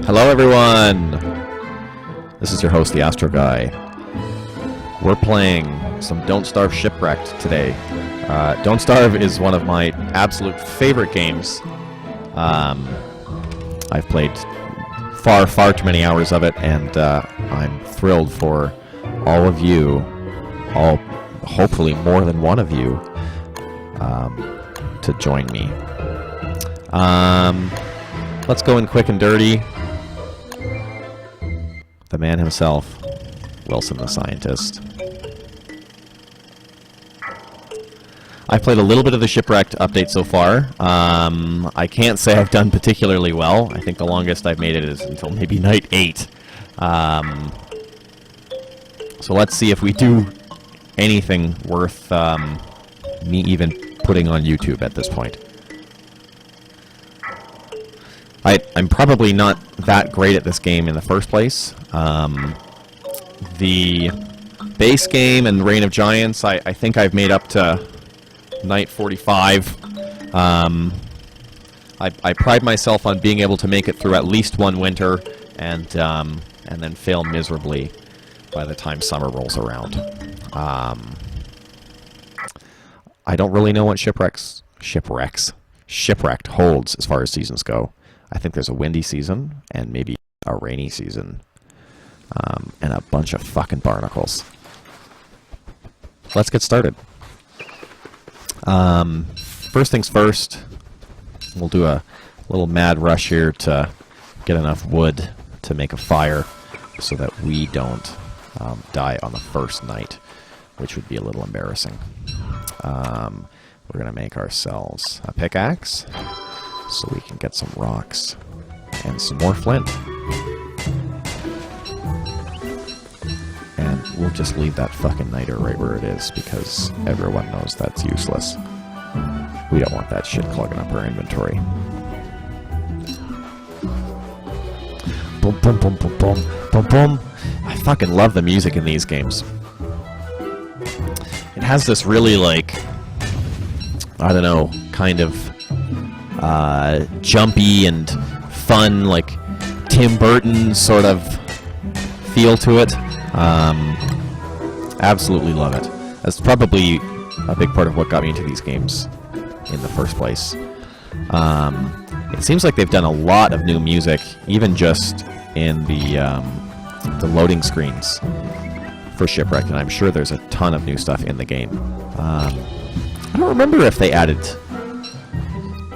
Hello everyone! This is your host, the Astro Guy. We're playing some Don't Starve Shipwrecked today. Don't Starve is one of my absolute favorite games. I've played far too many hours of it, and I'm thrilled for all of you, hopefully more than one of you, to join me. Let's go in quick and dirty. The man himself, Wilson the Scientist. I've played a little bit of the Shipwrecked update so far. I can't say I've done particularly well. I think the longest I've made it is until maybe night 8. So let's see if we do anything worth me even putting on YouTube at this point. I'm probably not that great at this game in the first place. The base game and Reign of Giants, I think I've made up to night 45. I pride myself on being able to make it through at least one winter and then fail miserably by the time summer rolls around. I don't really know what Shipwrecked holds as far as seasons go. I think there's a windy season, and maybe a rainy season, and a bunch of fucking barnacles. Let's get started. First things first, we'll do a little mad rush here to get enough wood to make a fire so that we don't die on the first night, which would be a little embarrassing. We're going to make ourselves a pickaxe so we can get some rocks and some more flint. And we'll just leave that fucking niter right where it is because everyone knows that's useless. We don't want that shit clogging up our inventory. Boom, boom, boom, boom, boom, boom, boom. I fucking love the music in these games. It has this really, like, I don't know, kind of jumpy and fun, like Tim Burton sort of feel to it. Absolutely love it. That's probably a big part of what got me into these games in the first place. It seems like they've done a lot of new music, even just in the loading screens for Shipwrecked, and I'm sure there's a ton of new stuff in the game. I don't remember if they added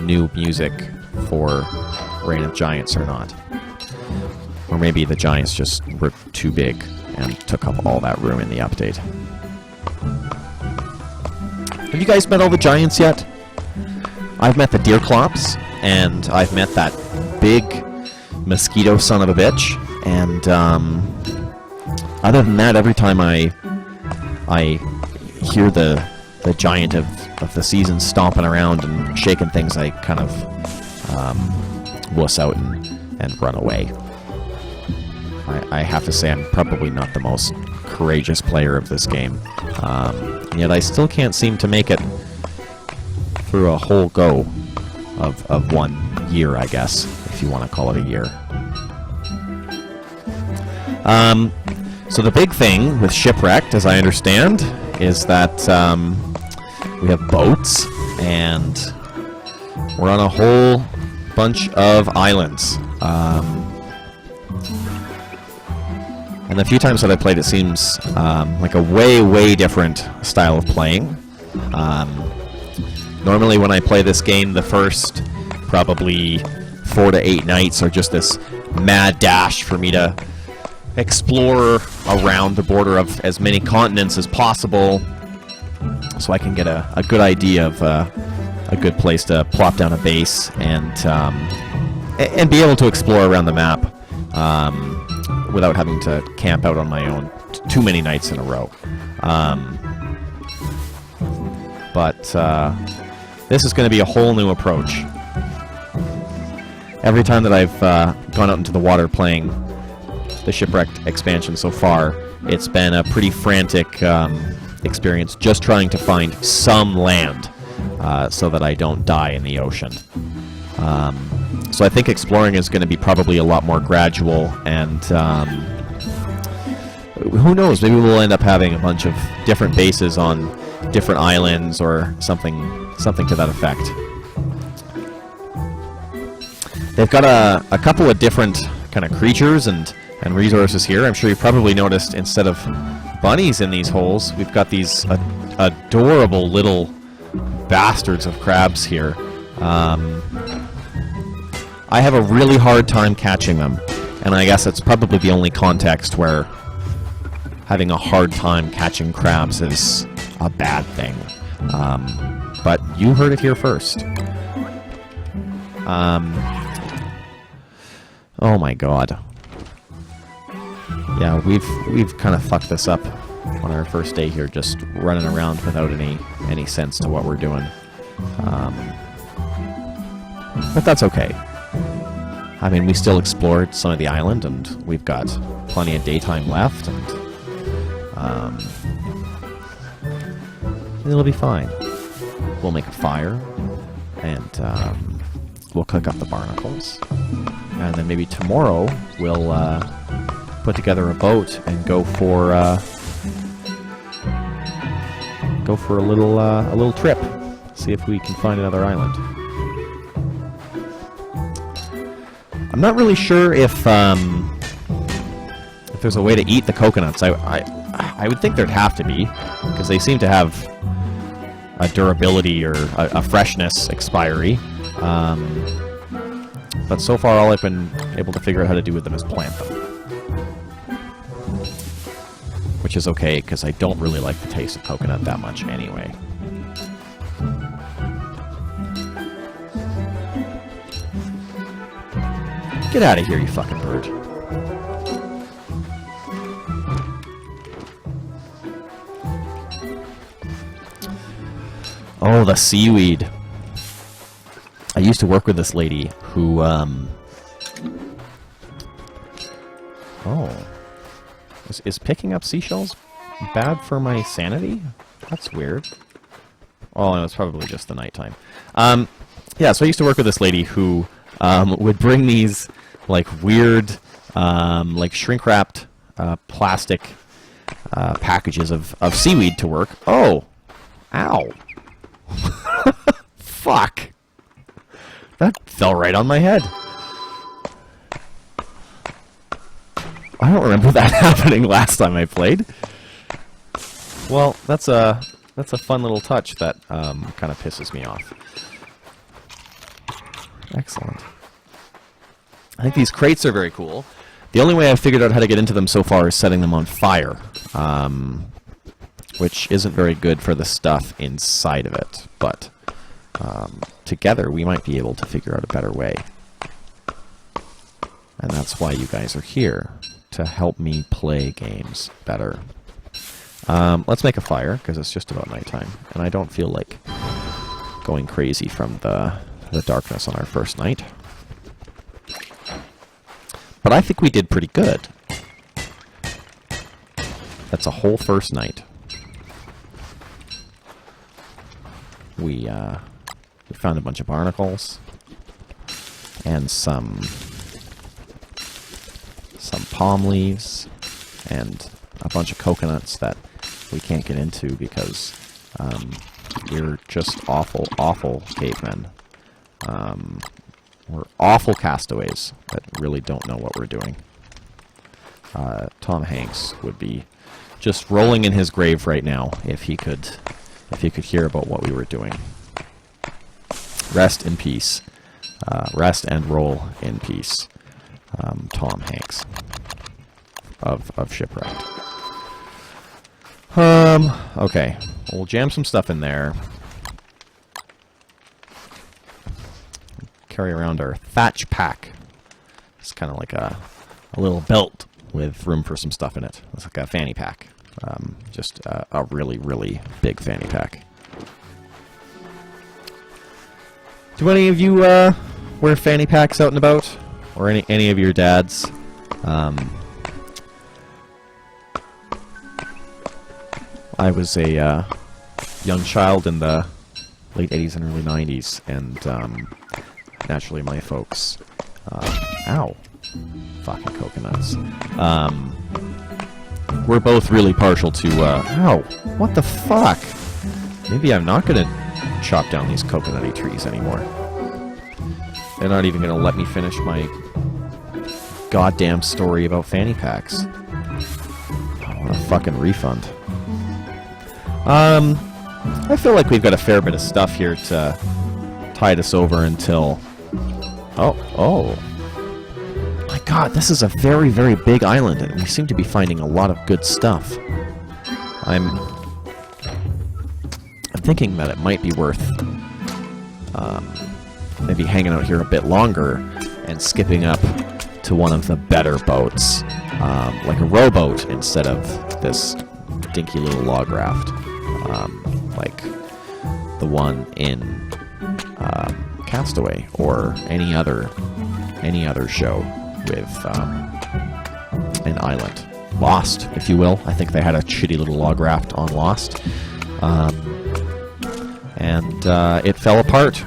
new music for Reign of Giants or not. Or maybe the Giants just were too big and took up all that room in the update. Have you guys met all the Giants yet? I've met the Deerclops, and I've met that big mosquito son of a bitch, and other than that, every time I hear the giant of the season stomping around and shaking things, I kind of wuss out and run away. I have to say I'm probably not the most courageous player of this game, yet I still can't seem to make it through a whole go of 1 year, I guess, if you want to call it a year. So the big thing with Shipwrecked, as I understand, is that we have boats, and we're on a whole bunch of islands. And the few times that I played, it seems like a way different style of playing. Normally when I play this game, the first probably 4 to 8 nights are just this mad dash for me to explore around the border of as many continents as possible, so I can get a good idea of a good place to plop down a base and be able to explore around the map without having to camp out on my own too many nights in a row. But this is going to be a whole new approach. Every time that I've gone out into the water playing the Shipwrecked expansion so far, it's been a pretty frantic experience just trying to find some land so that I don't die in the ocean. So I think exploring is going to be probably a lot more gradual, and who knows, maybe we'll end up having a bunch of different bases on different islands or something to that effect. They've got a couple of different kind of creatures and resources here. I'm sure you probably noticed instead of bunnies in these holes, we've got these adorable little bastards of crabs here. I have a really hard time catching them, and I guess it's probably the only context where having a hard time catching crabs is a bad thing. But you heard it here first. Oh my god. Yeah, we've kind of fucked this up on our first day here, just running around without any sense to what we're doing. But that's okay. I mean, we still explored some of the island, and we've got plenty of daytime left, and it'll be fine. We'll make a fire, and we'll cook up the barnacles, and then maybe tomorrow we'll put together a boat and go for a little trip. See if we can find another island. I'm not really sure if there's a way to eat the coconuts. I would think there'd have to be, because they seem to have a durability or a freshness expiry. But so far, all I've been able to figure out how to do with them is plant them. Which is okay, because I don't really like the taste of coconut that much anyway. Get out of here, you fucking bird. Oh, the seaweed. I used to work with this lady who, Oh. Is picking up seashells bad for my sanity? That's weird. Oh, no, it's probably just the nighttime. Yeah, so I used to work with this lady who would bring these, like, weird, like, shrink-wrapped plastic packages of seaweed to work. Oh! Ow! Fuck! That fell right on my head. I don't remember that happening last time I played. Well, that's a fun little touch that kind of pisses me off. Excellent. I think these crates are very cool. The only way I've figured out how to get into them so far is setting them on fire, which isn't very good for the stuff inside of it, but together we might be able to figure out a better way. And that's why you guys are here, to help me play games better. Let's make a fire, because it's just about nighttime, and I don't feel like going crazy from the darkness on our first night. But I think we did pretty good. That's a whole first night. We found a bunch of barnacles and some palm leaves and a bunch of coconuts that we can't get into because we're just awful cavemen. We're awful castaways that really don't know what we're doing. Tom Hanks would be just rolling in his grave right now if he could hear about what we were doing. Rest in peace. Rest and roll in peace. Tom Hanks of Shipwrecked. Okay. We'll jam some stuff in there. Carry around our thatch pack. It's kind of like a little belt with room for some stuff in it. It's like a fanny pack. Just a really, really big fanny pack. Do any of you wear fanny packs out and about? Or any of your dads? I was a young child in the late 80s and early 90s, and naturally my folks... ow. Fucking coconuts. We're both really partial to, ow. What the fuck? Maybe I'm not gonna chop down these coconutty trees anymore. They're not even gonna let me finish my goddamn story about fanny packs. I want a fucking refund. I feel like we've got a fair bit of stuff here to tide us over until... Oh. My god, this is a very, very big island, and we seem to be finding a lot of good stuff. I'm thinking that it might be worth maybe hanging out here a bit longer and skipping up to one of the better boats, like a rowboat instead of this dinky little log raft, like the one in Castaway or any other show with an island. Lost, if you will. I think they had a shitty little log raft on Lost, and it fell apart.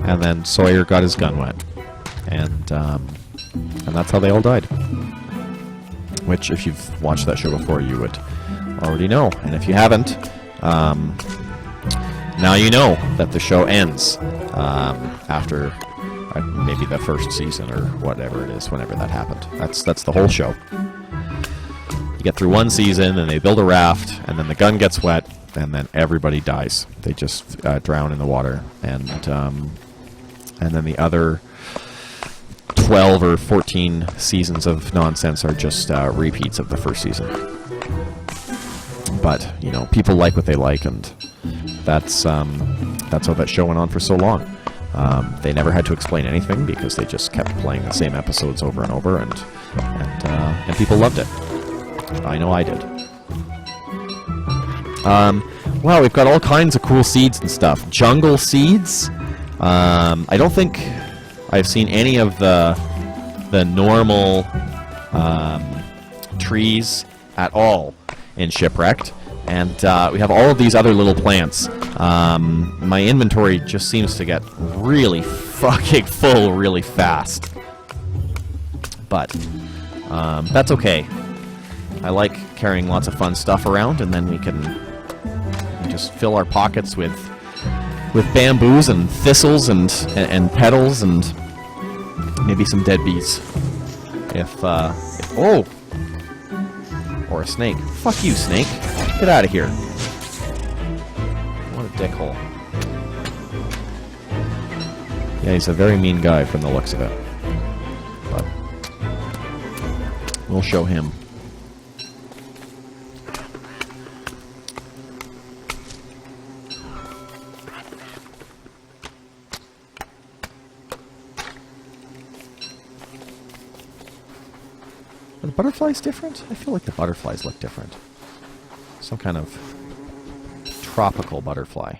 And then Sawyer got his gun wet, and that's how they all died. Which, if you've watched that show before, you would already know. And if you haven't, now you know that the show ends after maybe the first season or whatever it is, whenever that happened. That's the whole show. You get through one season, and they build a raft, and then the gun gets wet, and then everybody dies. They just drown in the water, and then the other 12 or 14 seasons of nonsense are just repeats of the first season. But, you know, people like what they like, and that's how that show went on for so long. They never had to explain anything because they just kept playing the same episodes over and over, and people loved it. I know I did. Wow, we've got all kinds of cool seeds and stuff. Jungle seeds? I don't think I've seen any of the normal trees at all in Shipwrecked. And we have all of these other little plants. My inventory just seems to get really fucking full really fast. But that's okay. I like carrying lots of fun stuff around, and then we can just fill our pockets with bamboos and thistles and petals and maybe some dead bees. Oh! Or a snake. Fuck you, snake. Get out of here. What a dickhole. Yeah, he's a very mean guy from the looks of it. But we'll show him. Are the butterflies different? I feel like the butterflies look different. Some kind of tropical butterfly.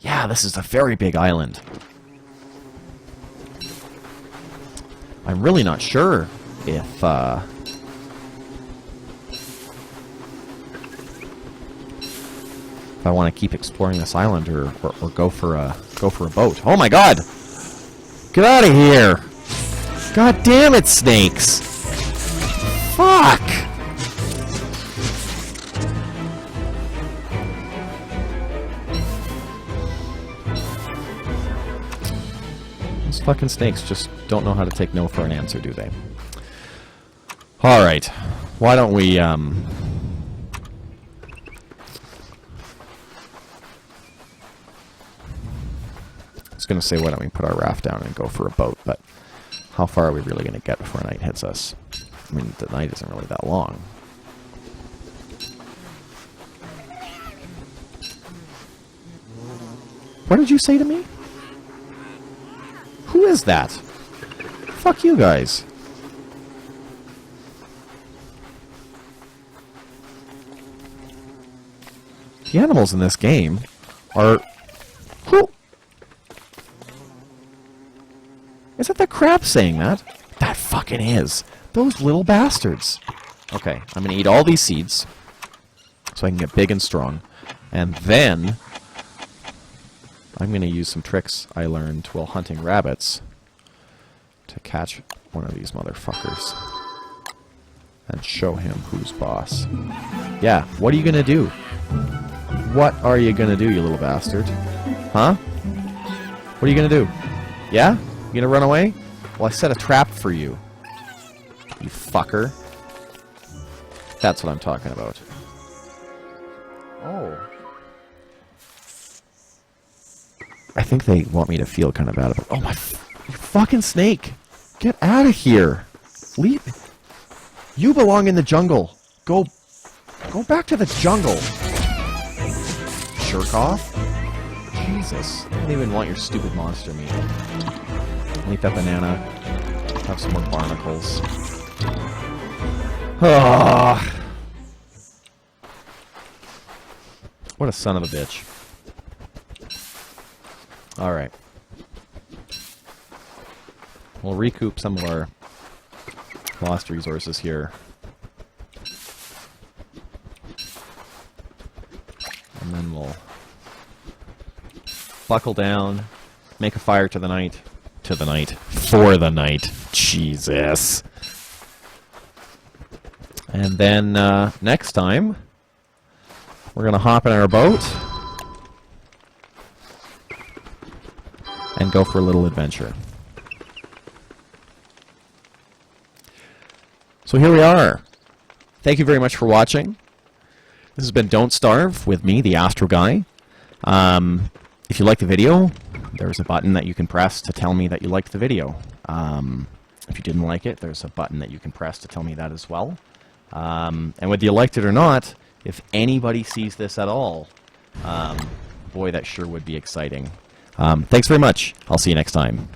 Yeah, this is a very big island. I'm really not sure if I want to keep exploring this island or go for a boat. Oh my god! Get out of here! God damn it, snakes! Fuck! Those fucking snakes just don't know how to take no for an answer, do they? Alright. Why don't we, I was gonna say, why don't we put our raft down and go for a boat, but how far are we really gonna get before night hits us? I mean, the night isn't really that long. What did you say to me? Who is that? Fuck you guys. The animals in this game are... Who? Is that the crab saying that? That fucking is. Those little bastards. Okay, I'm gonna eat all these seeds so I can get big and strong. And then I'm going to use some tricks I learned while hunting rabbits to catch one of these motherfuckers and show him who's boss. Yeah, what are you going to do? What are you going to do, you little bastard? Huh? What are you going to do? Yeah? You going to run away? Well, I set a trap for you. You fucker. That's what I'm talking about. Oh. I think they want me to feel kind of bad about... Oh, my... You fucking snake! Get out of here! Leave... You belong in the jungle. Go back to the jungle. Jerk off. Jesus. I don't even want your stupid monster meat. I'll eat that banana. Have some more barnacles. Ah. What a son of a bitch. Alright. We'll recoup some of our lost resources here. And then we'll buckle down, make a fire to the night. To the night. For the night. Jesus. And then next time, we're going to hop in our boat and go for a little adventure. So here we are. Thank you very much for watching. This has been Don't Starve with me, the Astro Guy. If you liked the video, there's a button that you can press to tell me that you liked the video. If you didn't like it, there's a button that you can press to tell me that as well. And whether you liked it or not, if anybody sees this at all, boy, that sure would be exciting. Thanks very much. I'll see you next time.